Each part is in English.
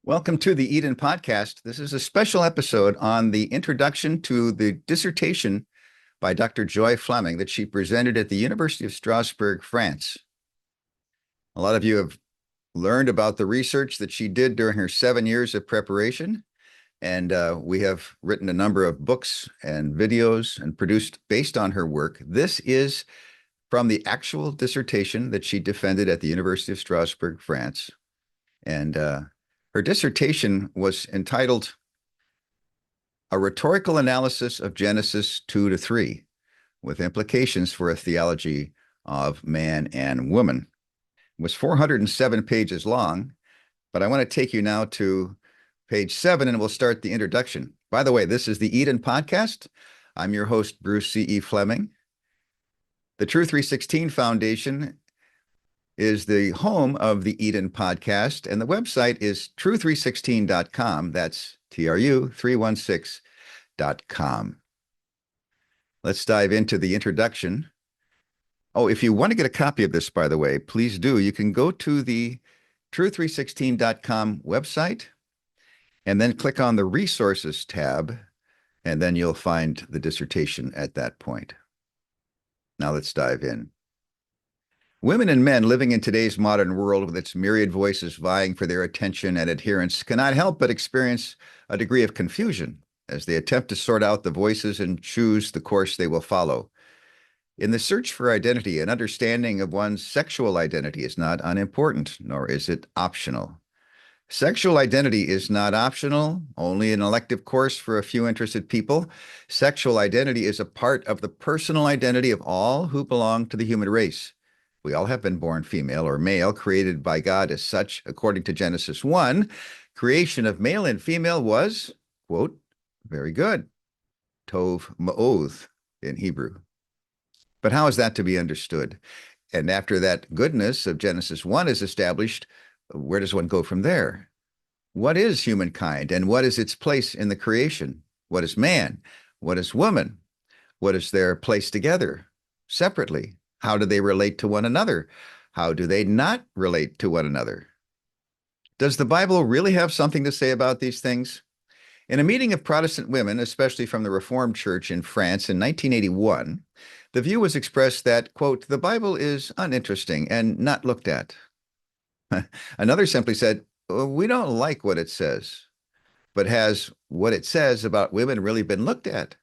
Welcome to the Eden Podcast. This is a special episode on the introduction to the dissertation by Dr. Joy Fleming that she presented at the University of Strasbourg, France. A lot of you have learned about the research that she did during her 7 years of preparation, and we have written a number of books and videos and produced based on her work. This is from the actual dissertation that she defended at the University of Strasbourg, France. And her dissertation was entitled A Rhetorical Analysis of Genesis 2 to 3, with implications for a theology of man and woman. It was 407 pages long, but I want to take you now to page 7, and we'll start the introduction. By the way, this is the Eden Podcast. I'm your host, Bruce C.E. Fleming. The True 316 Foundation is the home of the Eden Podcast, and the website is true316.com. That's TRU316.com. Let's dive into the introduction. Oh, if you want to get a copy of this, by the way, please do. You can go to the true316.com website and then click on the Resources tab, and then you'll find the dissertation at that point. Now let's dive in. Women and men living in today's modern world with its myriad voices vying for their attention and adherence cannot help but experience a degree of confusion as they attempt to sort out the voices and choose the course they will follow. In the search for identity, an understanding of one's sexual identity is not unimportant, nor is it optional. Sexual identity is not optional, only an elective course for a few interested people. Sexual identity is a part of the personal identity of all who belong to the human race. We all have been born female or male, created by God as such. According to Genesis 1, creation of male and female was, quote, very good. Tov ma'oth in Hebrew. But how is that to be understood? And after that goodness of Genesis 1 is established, where does one go from there? What is humankind, and what is its place in the creation? What is man? What is woman? What is their place together, separately? How do they relate to one another? How do they not relate to one another? Does the Bible really have something to say about these things? In a meeting of Protestant women, especially from the Reformed Church in France in 1981, the view was expressed that, quote, the Bible is uninteresting and not looked at. Another simply said, we don't like what it says, but has what it says about women really been looked at?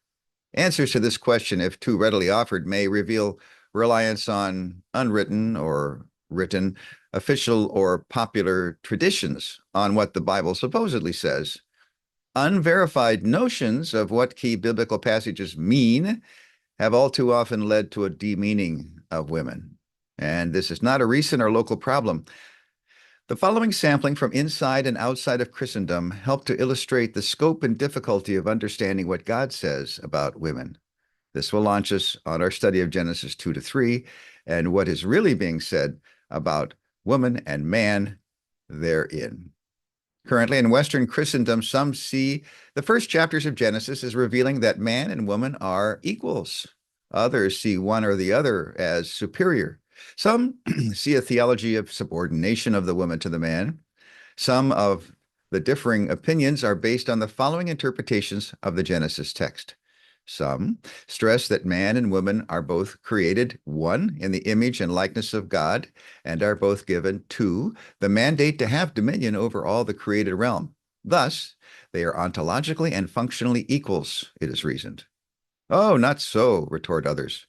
Answers to this question, if too readily offered, may reveal reliance on unwritten or written official or popular traditions on what the Bible supposedly says. Unverified notions of what key biblical passages mean have all too often led to a demeaning of women. And this is not a recent or local problem. The following sampling from inside and outside of Christendom help to illustrate the scope and difficulty of understanding what God says about women. This will launch us on our study of Genesis 2 to 3 and what is really being said about woman and man therein. Currently in Western Christendom, some see the first chapters of Genesis as revealing that man and woman are equals. Others see one or the other as superior. Some see a theology of subordination of the woman to the man. Some of the differing opinions are based on the following interpretations of the Genesis text. Some stress that man and woman are both created, 1, in the image and likeness of God, and are both given, 2, the mandate to have dominion over all the created realm. Thus, they are ontologically and functionally equals, it is reasoned. Oh, not so, retort others.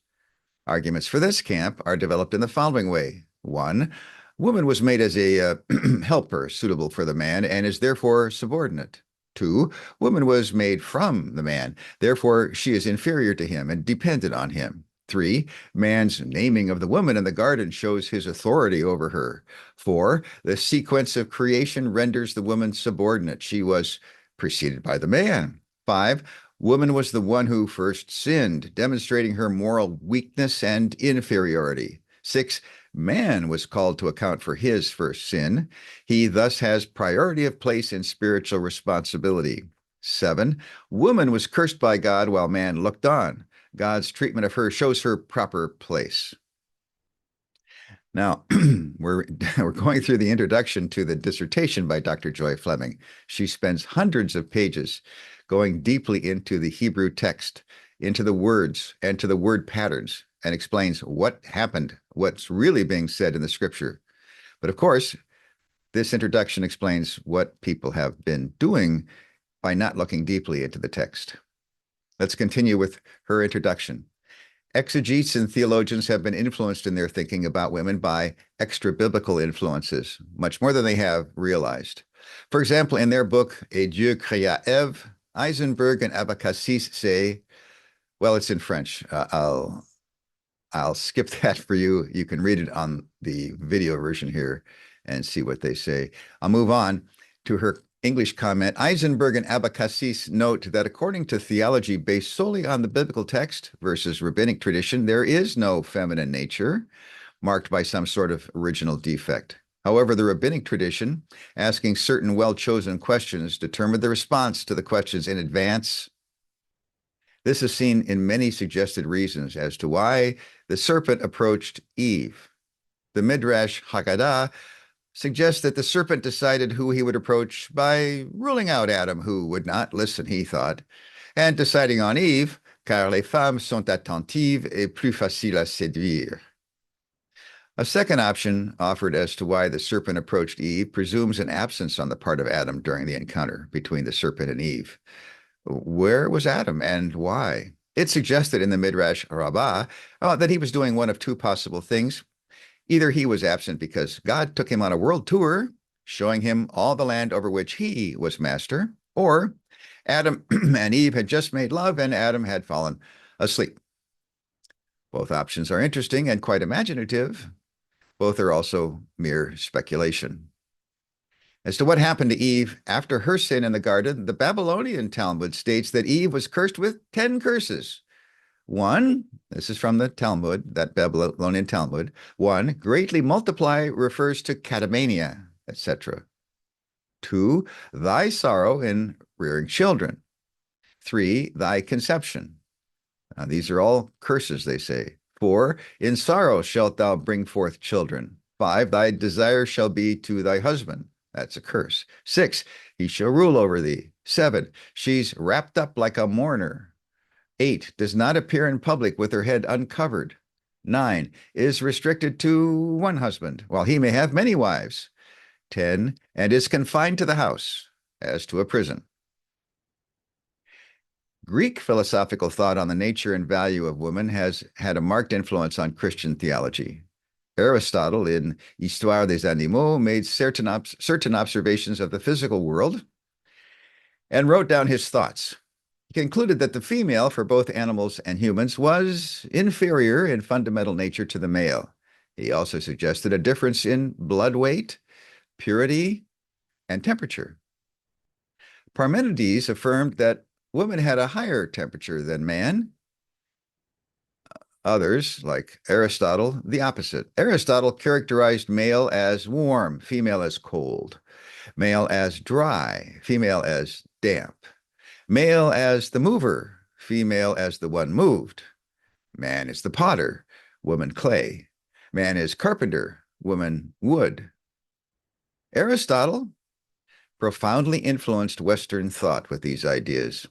Arguments for this camp are developed in the following way. 1, woman was made as a helper suitable for the man and is therefore subordinate. 2, woman was made from the man, therefore she is inferior to him and dependent on him. 3, man's naming of the woman in the garden shows his authority over her. 4, the sequence of creation renders the woman subordinate. She was preceded by the man. 5, woman was the one who first sinned, demonstrating her moral weakness and inferiority. 6, man was called to account for his first sin. He thus has priority of place in spiritual responsibility. 7, woman was cursed by God while man looked on. God's treatment of her shows her proper place. Now, we're going through the introduction to the dissertation by Dr. Joy Fleming. She spends hundreds of pages going deeply into the Hebrew text, into the words, and to the word patterns, and explains what happened, what's really being said in the scripture. But of course, this introduction explains what people have been doing by not looking deeply into the text. Let's continue with her introduction. Exegetes and theologians have been influenced in their thinking about women by extra-biblical influences, much more than they have realized. For example, in their book, Et Dieu créa Ève, Eisenberg and Abacassis say, well, it's in French. I'll skip that for you. You can read it on the video version here and see what they say. I'll move on to her English comment. Eisenberg and Abacassis note that according to theology based solely on the biblical text versus rabbinic tradition, there is no feminine nature marked by some sort of original defect. However, the rabbinic tradition, asking certain well-chosen questions, determined the response to the questions in advance. This is seen in many suggested reasons as to why the serpent approached Eve. The Midrash Haggadah suggests that the serpent decided who he would approach by ruling out Adam, who would not listen, he thought, and deciding on Eve, car les femmes sont attentives et plus faciles à séduire. A second option offered as to why the serpent approached Eve presumes an absence on the part of Adam during the encounter between the serpent and Eve. Where was Adam and why? It suggested in the Midrash Rabbah that he was doing one of two possible things. Either he was absent because God took him on a world tour, showing him all the land over which he was master, or Adam and Eve had just made love and Adam had fallen asleep. Both options are interesting and quite imaginative. Both are also mere speculation. As to what happened to Eve after her sin in the garden, the Babylonian Talmud states that Eve was cursed with 10 curses. One, this is from the Talmud, that Babylonian Talmud. One, greatly multiply refers to catamania, etc. Two, thy sorrow in rearing children. Three, thy conception. Now, these are all curses, they say. Four, in sorrow shalt thou bring forth children. Five, thy desire shall be to thy husband. That's a curse. Six, he shall rule over thee. Seven, she's wrapped up like a mourner. Eight, does not appear in public with her head uncovered. Nine, is restricted to one husband, while he may have many wives. 10, and is confined to the house, as to a prison. Greek philosophical thought on the nature and value of woman has had a marked influence on Christian theology. Aristotle, in Histoire des Animaux, made certain observations of the physical world and wrote down his thoughts. He concluded that the female, for both animals and humans, was inferior in fundamental nature to the male. He also suggested a difference in blood weight, purity, and temperature. Parmenides affirmed that women had a higher temperature than man. Others, like Aristotle, the opposite. Aristotle characterized male as warm, female as cold, male as dry, female as damp, male as the mover, female as the one moved. Man is the potter, woman clay. Man is carpenter, woman wood. Aristotle profoundly influenced Western thought with these ideas.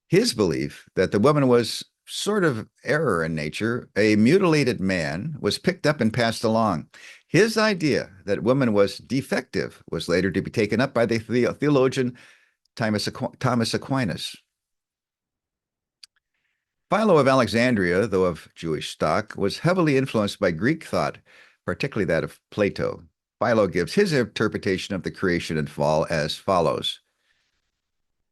His belief that the woman was sort of error in nature, a mutilated man, was picked up and passed along. His idea that woman was defective was later to be taken up by the theologian Thomas Aquinas. Philo of Alexandria, though of Jewish stock, was heavily influenced by Greek thought, particularly that of Plato. Philo gives his interpretation of the creation and fall as follows.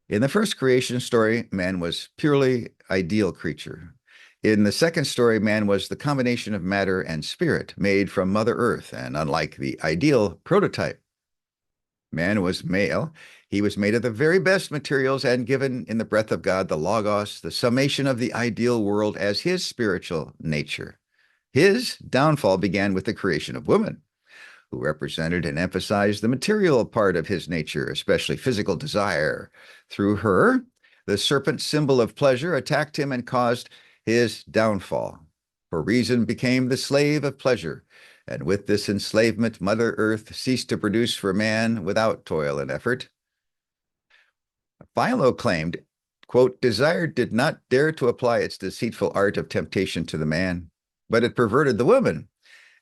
In the first creation story, man was purely ideal creature. In the second story, man was the combination of matter and spirit, made from Mother Earth, and unlike the ideal prototype. Man was male. He was made of the very best materials and given in the breath of God, the Logos, the summation of the ideal world as his spiritual nature. His downfall began with the creation of woman, who represented and emphasized the material part of his nature, especially physical desire. Through her, the serpent, symbol of pleasure, attacked him and caused his downfall. For reason became the slave of pleasure, and with this enslavement, Mother Earth ceased to produce for man without toil and effort. Philo claimed, quote, desire did not dare to apply its deceitful art of temptation to the man, but it perverted the woman,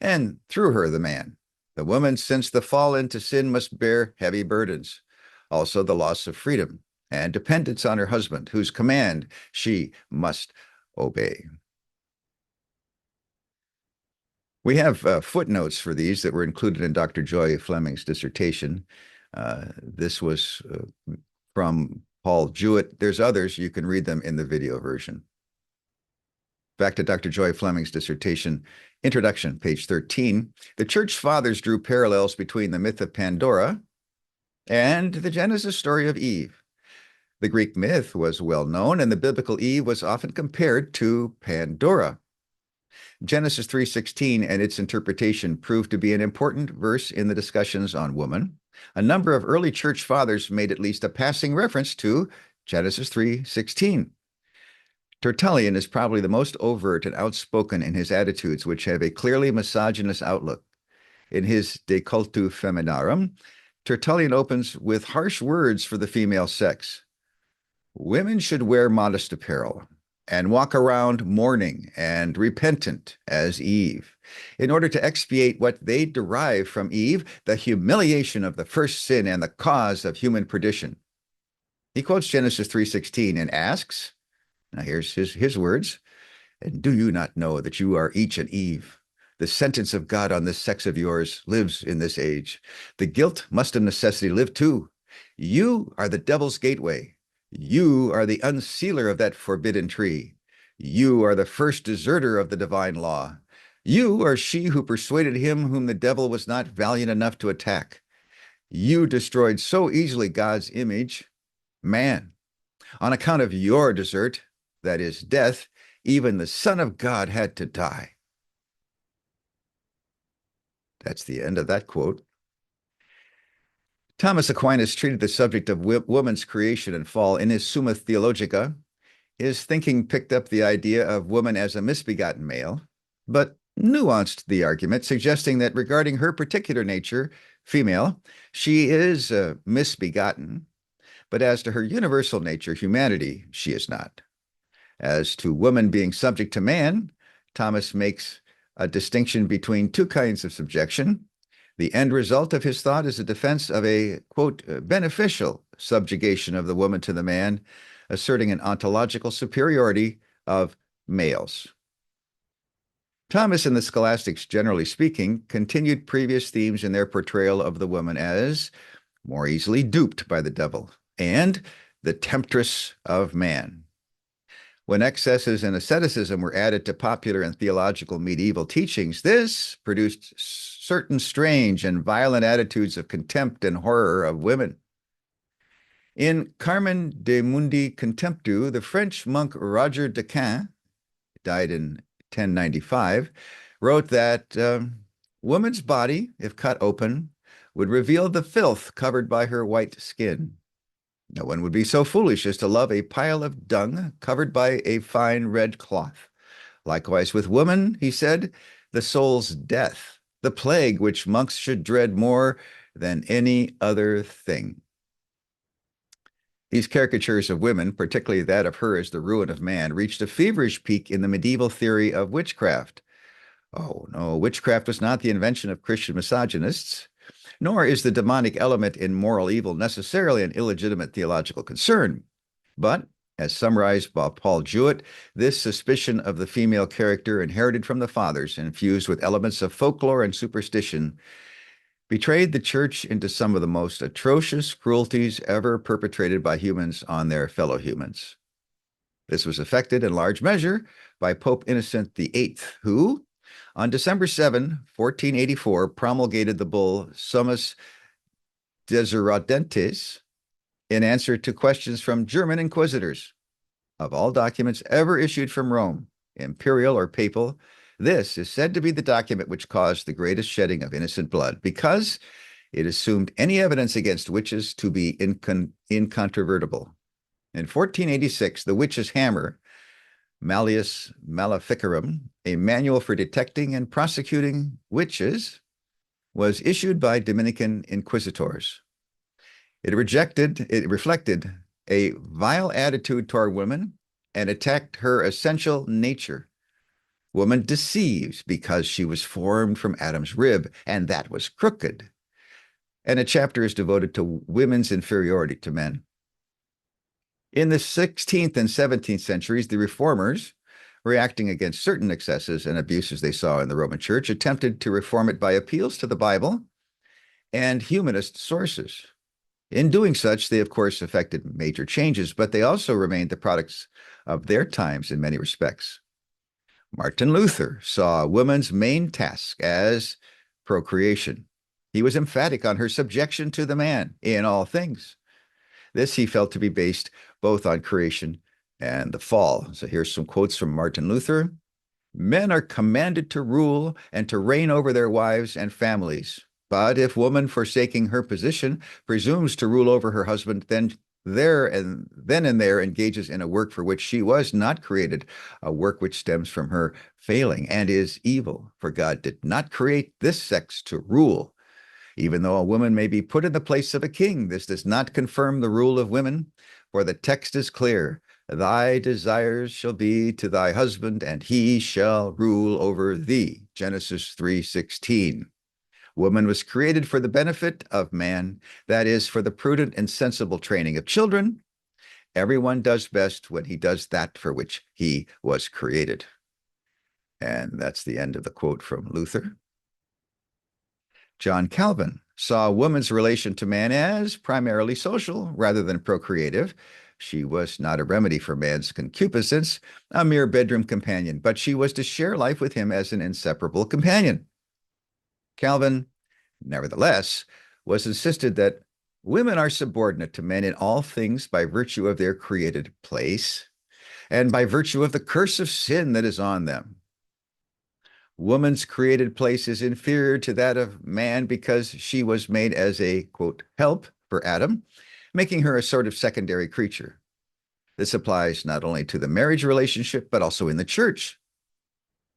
and through her the man. The woman, since the fall into sin, must bear heavy burdens, also the loss of freedom and dependence on her husband, whose command she must obey. We have footnotes for these that were included in Dr. Joy Fleming's dissertation. This was from Paul Jewett. There's others. You can read them in the video version. Back to Dr. Joy Fleming's dissertation, Introduction, page 13. The Church Fathers drew parallels between the myth of Pandora and the Genesis story of Eve. The Greek myth was well known, and the biblical Eve was often compared to Pandora. Genesis 3:16 and its interpretation proved to be an important verse in the discussions on woman. A number of early church fathers made at least a passing reference to Genesis 3:16. Tertullian is probably the most overt and outspoken in his attitudes, which have a clearly misogynist outlook. In his De Cultu Feminarum, Tertullian opens with harsh words for the female sex. Women should wear modest apparel and walk around mourning and repentant as Eve, in order to expiate what they derive from Eve, the humiliation of the first sin and the cause of human perdition. He quotes Genesis 3:16 and asks, now here's his words, and do you not know that you are each an Eve? The sentence of God on this sex of yours lives in this age. The guilt must of necessity live too. You are the devil's gateway. You are the unsealer of that forbidden tree. You are the first deserter of the divine law. You are she who persuaded him whom the devil was not valiant enough to attack. You destroyed so easily God's image, man. On account of your desert, that is death, even the Son of God had to die. That's the end of that quote. Thomas Aquinas treated the subject of woman's creation and fall in his Summa Theologica. His thinking picked up the idea of woman as a misbegotten male, but nuanced the argument, suggesting that regarding her particular nature, female, she is misbegotten, but as to her universal nature, humanity, she is not. As to woman being subject to man, Thomas makes a distinction between two kinds of subjection. The end result of his thought is a defense of a, quote, beneficial subjugation of the woman to the man, asserting an ontological superiority of males. Thomas and the scholastics, generally speaking, continued previous themes in their portrayal of the woman as more easily duped by the devil and the temptress of man. When excesses in asceticism were added to popular and theological medieval teachings, this produced certain strange and violent attitudes of contempt and horror of women. In Carmen de Mundi Contemptu, the French monk Roger Dequin, died in 1095, wrote that woman's body, if cut open, would reveal the filth covered by her white skin. No one would be so foolish as to love a pile of dung covered by a fine red cloth. Likewise with woman, he said, the soul's death, the plague which monks should dread more than any other thing. These caricatures of women, particularly that of her as the ruin of man, reached a feverish peak in the medieval theory of witchcraft. Oh, no, witchcraft was not the invention of Christian misogynists, nor is the demonic element in moral evil necessarily an illegitimate theological concern. But, as summarized by Paul Jewett, this suspicion of the female character inherited from the fathers, infused with elements of folklore and superstition, betrayed the church into some of the most atrocious cruelties ever perpetrated by humans on their fellow humans. This was effected in large measure by Pope Innocent VIII, who, on December 7, 1484, promulgated the bull Summus Desiderationis in answer to questions from German inquisitors. Of all documents ever issued from Rome, imperial or papal, this is said to be the document which caused the greatest shedding of innocent blood, because it assumed any evidence against witches to be incontrovertible. In 1486, the witch's hammer Malleus Maleficarum, a manual for detecting and prosecuting witches, was issued by Dominican inquisitors. It reflected a vile attitude toward women and attacked her essential nature. Woman deceives because she was formed from Adam's rib, and that was crooked. And a chapter is devoted to women's inferiority to men. In the 16th and 17th centuries, the reformers, reacting against certain excesses and abuses they saw in the Roman Church, attempted to reform it by appeals to the Bible and humanist sources. In doing such, they, of course, effected major changes, but they also remained the products of their times in many respects. Martin Luther saw woman's main task as procreation. He was emphatic on her subjection to the man in all things. This he felt to be based both on creation and the fall. So here's some quotes from Martin Luther. Men are commanded to rule and to reign over their wives and families. But if woman, forsaking her position, presumes to rule over her husband, then and there engages in a work for which she was not created, a work which stems from her failing and is evil. For God did not create this sex to rule. Even though a woman may be put in the place of a king, this does not confirm the rule of women, for the text is clear. Thy desires shall be to thy husband, and he shall rule over thee. Genesis 3:16. Woman was created for the benefit of man, that is, for the prudent and sensible training of children. Everyone does best when he does that for which he was created. And that's the end of the quote from Luther. John Calvin saw woman's relation to man as primarily social rather than procreative. She was not a remedy for man's concupiscence, a mere bedroom companion, but she was to share life with him as an inseparable companion. Calvin, nevertheless, was insisted that women are subordinate to men in all things by virtue of their created place and by virtue of the curse of sin that is on them. Woman's created place is inferior to that of man because she was made as a, quote, help for Adam, making her a sort of secondary creature. This applies not only to the marriage relationship, but also in the church.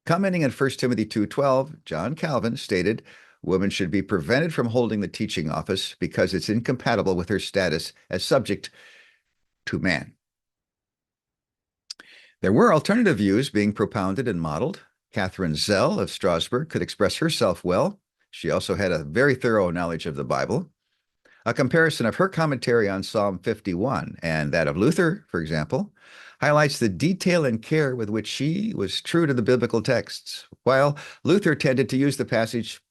Commenting on 1 Timothy 2:12, John Calvin stated, woman should be prevented from holding the teaching office because it's incompatible with her status as subject to man. There were alternative views being propounded and modeled. Catherine Zell of Strasbourg could express herself well. She also had a very thorough knowledge of the Bible. A comparison of her commentary on Psalm 51 and that of Luther, for example, highlights the detail and care with which she was true to the biblical texts, while Luther tended to use the passage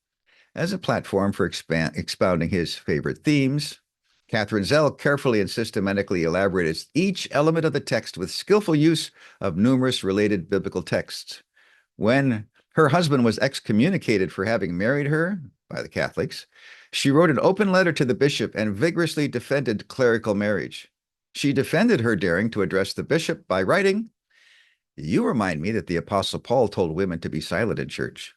as a platform for expounding his favorite themes. Catherine Zell carefully and systematically elaborated each element of the text with skillful use of numerous related biblical texts. When her husband was excommunicated for having married her by the Catholics, she wrote an open letter to the bishop and vigorously defended clerical marriage. She defended her daring to address the bishop by writing, "You remind me that the Apostle Paul told women to be silent in church.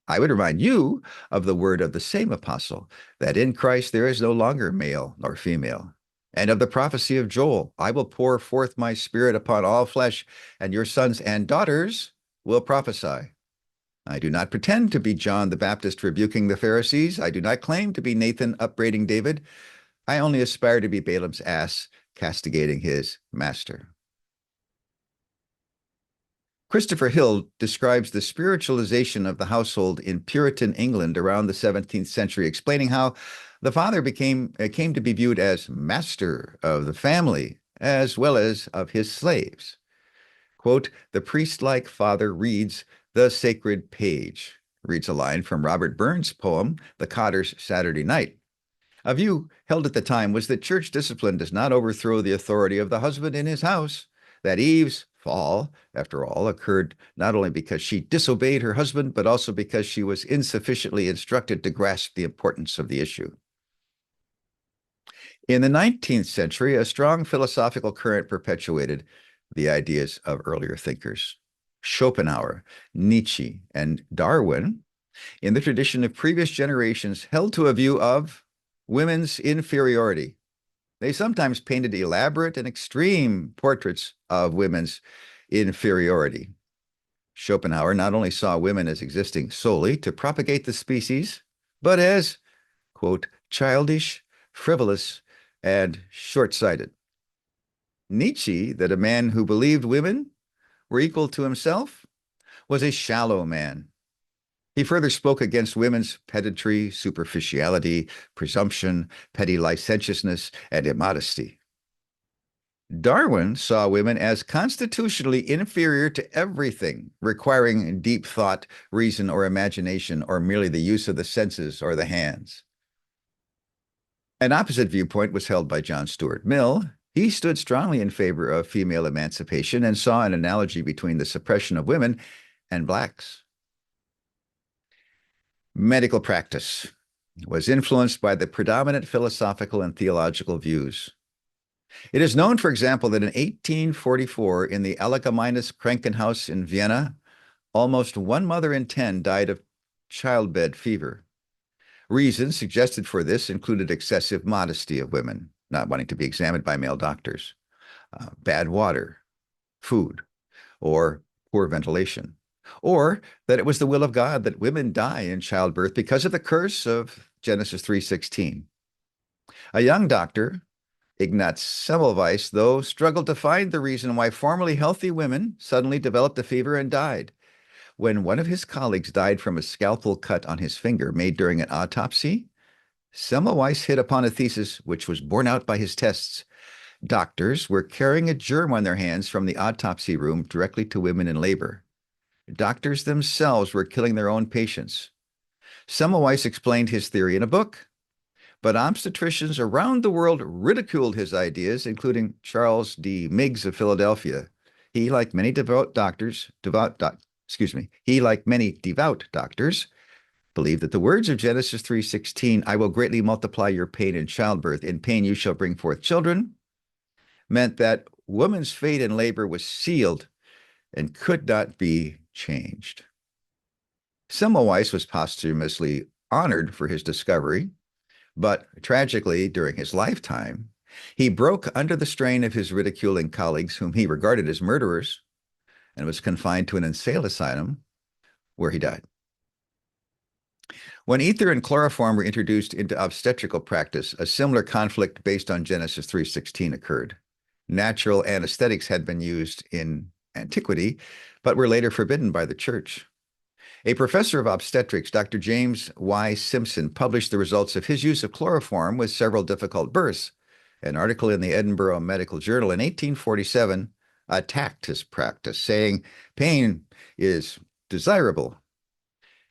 I would remind you of the word of the same apostle, that in Christ there is no longer male nor female. And of the prophecy of Joel, I will pour forth my spirit upon all flesh, and your sons and daughters will prophesy. I do not pretend to be John the Baptist rebuking the Pharisees. I do not claim to be Nathan upbraiding David. I only aspire to be Balaam's ass castigating his master." Christopher Hill describes the spiritualization of the household in Puritan England around the 17th century, explaining how the father came to be viewed as master of the family as well as of his slaves. Quote, "The priest-like father reads the sacred page," reads a line from Robert Burns' poem, The Cotter's Saturday Night. A view held at the time was that church discipline does not overthrow the authority of the husband in his house, that Eve's fall, after all, occurred not only because she disobeyed her husband, but also because she was insufficiently instructed to grasp the importance of the issue. In the 19th century, a strong philosophical current perpetuated the ideas of earlier thinkers. Schopenhauer, Nietzsche, and Darwin, in the tradition of previous generations, held to a view of women's inferiority. They sometimes painted elaborate and extreme portraits of women's inferiority. Schopenhauer not only saw women as existing solely to propagate the species, but as, quote, childish, frivolous, and short-sighted. Nietzsche, that a man who believed women were equal to himself, was a shallow man. He further spoke against women's pedantry, superficiality, presumption, petty licentiousness, and immodesty. Darwin saw women as constitutionally inferior to everything, requiring deep thought, reason, or imagination, or merely the use of the senses or the hands. An opposite viewpoint was held by John Stuart Mill. He stood strongly in favor of female emancipation and saw an analogy between the suppression of women and blacks. Medical practice was influenced by the predominant philosophical and theological views. It is known, for example, that in 1844, in the Allgemeines Krankenhaus in Vienna, almost 1 mother in 10 died of childbed fever. Reasons suggested for this included excessive modesty of women, not wanting to be examined by male doctors, bad water, food, or poor ventilation, or that it was the will of God that women die in childbirth because of the curse of Genesis 3:16. A young doctor, Ignaz Semmelweis, though, struggled to find the reason why formerly healthy women suddenly developed a fever and died. When one of his colleagues died from a scalpel cut on his finger made during an autopsy, Semmelweis hit upon a thesis which was borne out by his tests. Doctors were carrying a germ on their hands from the autopsy room directly to women in labor. Doctors themselves were killing their own patients. Semmelweis explained his theory in a book, but obstetricians around the world ridiculed his ideas, including Charles D. Meigs of Philadelphia. He, like many devout doctors, believed that the words of Genesis 3:16, I will greatly multiply your pain in childbirth, in pain you shall bring forth children, meant that woman's fate in labor was sealed and could not be changed. Semmelweis was posthumously honored for his discovery, but tragically, during his lifetime, he broke under the strain of his ridiculing colleagues, whom he regarded as murderers, and was confined to an insane asylum where he died. When ether and chloroform were introduced into obstetrical practice, a similar conflict based on Genesis 3:16 occurred. Natural anesthetics had been used in antiquity, but were later forbidden by the church. A professor of obstetrics, Dr. James Y. Simpson, published the results of his use of chloroform with several difficult births. An article in the Edinburgh Medical Journal in 1847 attacked his practice, saying pain is desirable.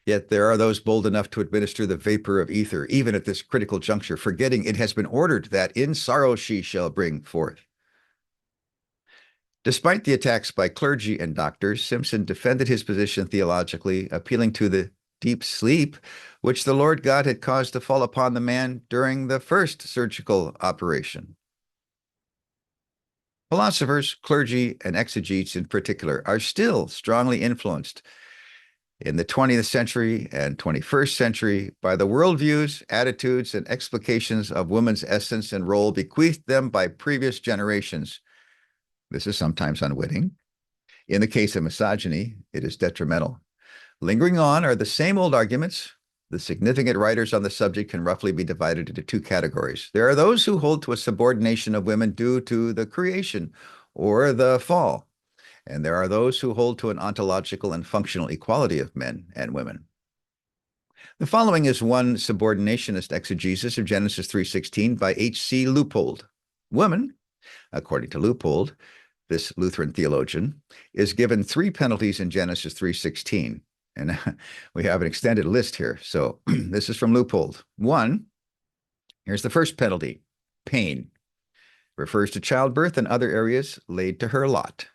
Yet there are those bold enough to administer the vapor of ether, even at this critical juncture, forgetting it has been ordered that in sorrow she shall bring forth. Despite the attacks by clergy and doctors, Simpson defended his position theologically, appealing to the deep sleep which the Lord God had caused to fall upon the man during the first surgical operation. Philosophers, clergy, and exegetes in particular are still strongly influenced in the 20th century and 21st century by the worldviews, attitudes, and explications of women's essence and role bequeathed them by previous generations. This is sometimes unwitting. In the case of misogyny, it is detrimental. Lingering on are the same old arguments. The significant writers on the subject can roughly be divided into 2 categories. There are those who hold to a subordination of women due to the creation or the fall, and there are those who hold to an ontological and functional equality of men and women. The following is one subordinationist exegesis of Genesis 3:16 by H.C. Leupold. Woman, according to Leupold, this Lutheran theologian, is given 3 penalties in Genesis 3:16. And we have an extended list here. So this is from Leupold. 1, here's the first penalty, pain. Refers to childbirth and other areas laid to her lot.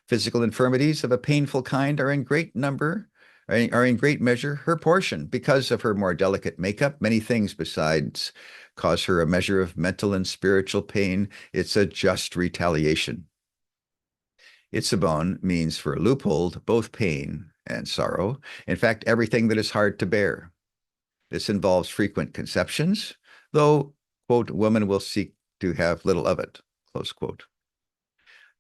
Physical infirmities of a painful kind are in great measure her portion. Because of her more delicate makeup, many things besides cause her a measure of mental and spiritual pain. It's a just retaliation. Itzebon means for Leupold both pain and sorrow. In fact, everything that is hard to bear. This involves frequent conceptions, though, quote, woman will seek to have little of it, close quote.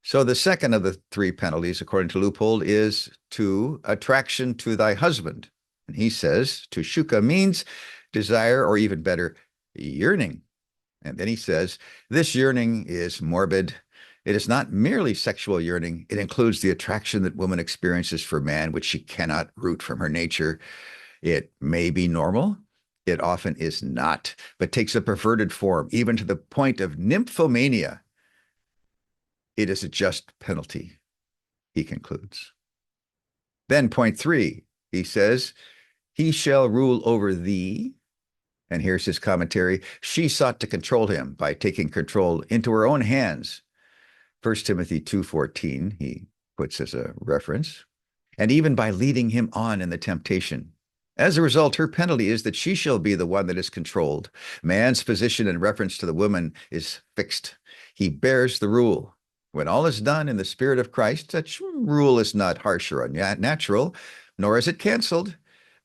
So the second of the three penalties, according to Leupold, is to attraction to thy husband. And he says, to shuka means desire, or even better, yearning. And then he says, this yearning is morbid. It is not merely sexual yearning. It includes the attraction that woman experiences for man, which she cannot root from her nature. It may be normal. It often is not, but takes a perverted form, even to the point of nymphomania. It is a just penalty, he concludes. Then point 3, he says, he shall rule over thee. And here's his commentary. She sought to control him by taking control into her own hands. 1 Timothy 2:14, he puts as a reference. And even by leading him on in the temptation. As a result, her penalty is that she shall be the one that is controlled. Man's position in reference to the woman is fixed. He bears the rule. When all is done in the spirit of Christ, such rule is not harsh or unnatural, nor is it canceled.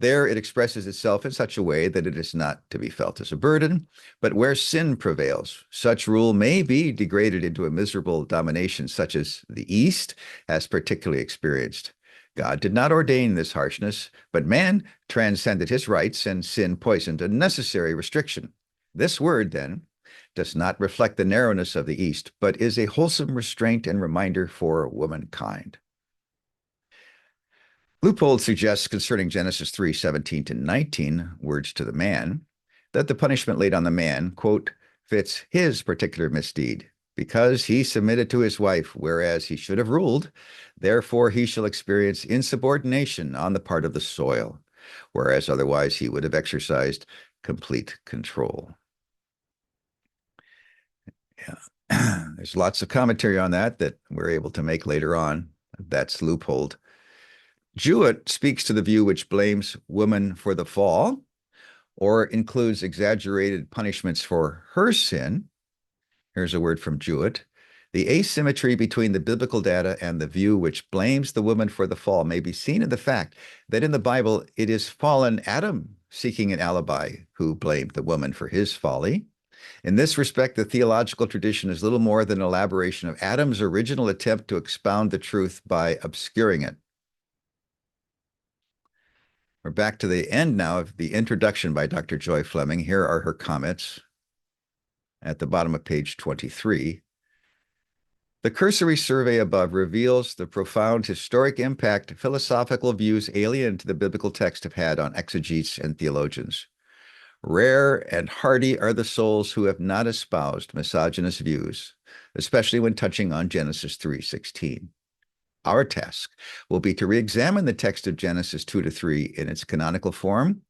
There it expresses itself in such a way that it is not to be felt as a burden, but where sin prevails, such rule may be degraded into a miserable domination such as the East has particularly experienced. God did not ordain this harshness, but man transcended his rights, and sin poisoned a necessary restriction. This word, then, does not reflect the narrowness of the East, but is a wholesome restraint and reminder for womankind. Leupold suggests concerning Genesis 3:17-19, words to the man, that the punishment laid on the man, quote, fits his particular misdeed, because he submitted to his wife, whereas he should have ruled. Therefore he shall experience insubordination on the part of the soil, whereas otherwise he would have exercised complete control. Yeah. There's lots of commentary on that we're able to make later on. That's Leupold. Jewett speaks to the view which blames woman for the fall, or includes exaggerated punishments for her sin. Here's a word from Jewett. The asymmetry between the biblical data and the view which blames the woman for the fall may be seen in the fact that in the Bible it is fallen Adam seeking an alibi who blamed the woman for his folly. In this respect, the theological tradition is little more than an elaboration of Adam's original attempt to expound the truth by obscuring it. We're back to the end now of the introduction by Dr. Joy Fleming. Here are her comments at the bottom of page 23. The cursory survey above reveals the profound historic impact philosophical views alien to the biblical text have had on exegetes and theologians. Rare and hardy are the souls who have not espoused misogynist views, especially when touching on Genesis 3:16. Our task will be to re-examine the text of Genesis 2-3 in its canonical form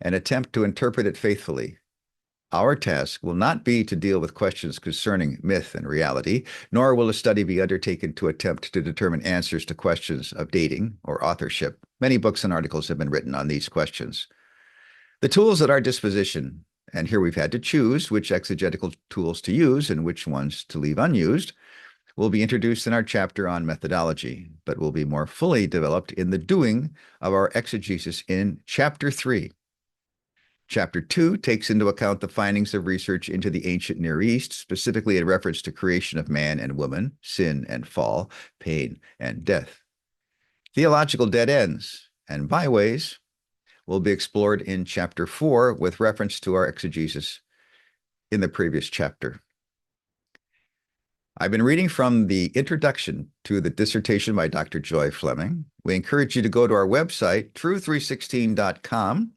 and attempt to interpret it faithfully. Our task will not be to deal with questions concerning myth and reality, nor will a study be undertaken to attempt to determine answers to questions of dating or authorship. Many books and articles have been written on these questions. The tools at our disposition, and here we've had to choose which exegetical tools to use and which ones to leave unused, will be introduced in our chapter on methodology, but will be more fully developed in the doing of our exegesis in Chapter 3. Chapter 2 takes into account the findings of research into the ancient Near East, specifically in reference to creation of man and woman, sin and fall, pain and death. Theological dead ends and byways will be explored in Chapter 4 with reference to our exegesis in the previous chapter. I've been reading from the introduction to the dissertation by Dr. Joy Fleming. We encourage you to go to our website, true316.com,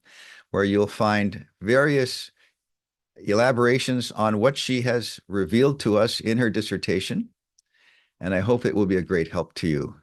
where you'll find various elaborations on what she has revealed to us in her dissertation. And I hope it will be a great help to you.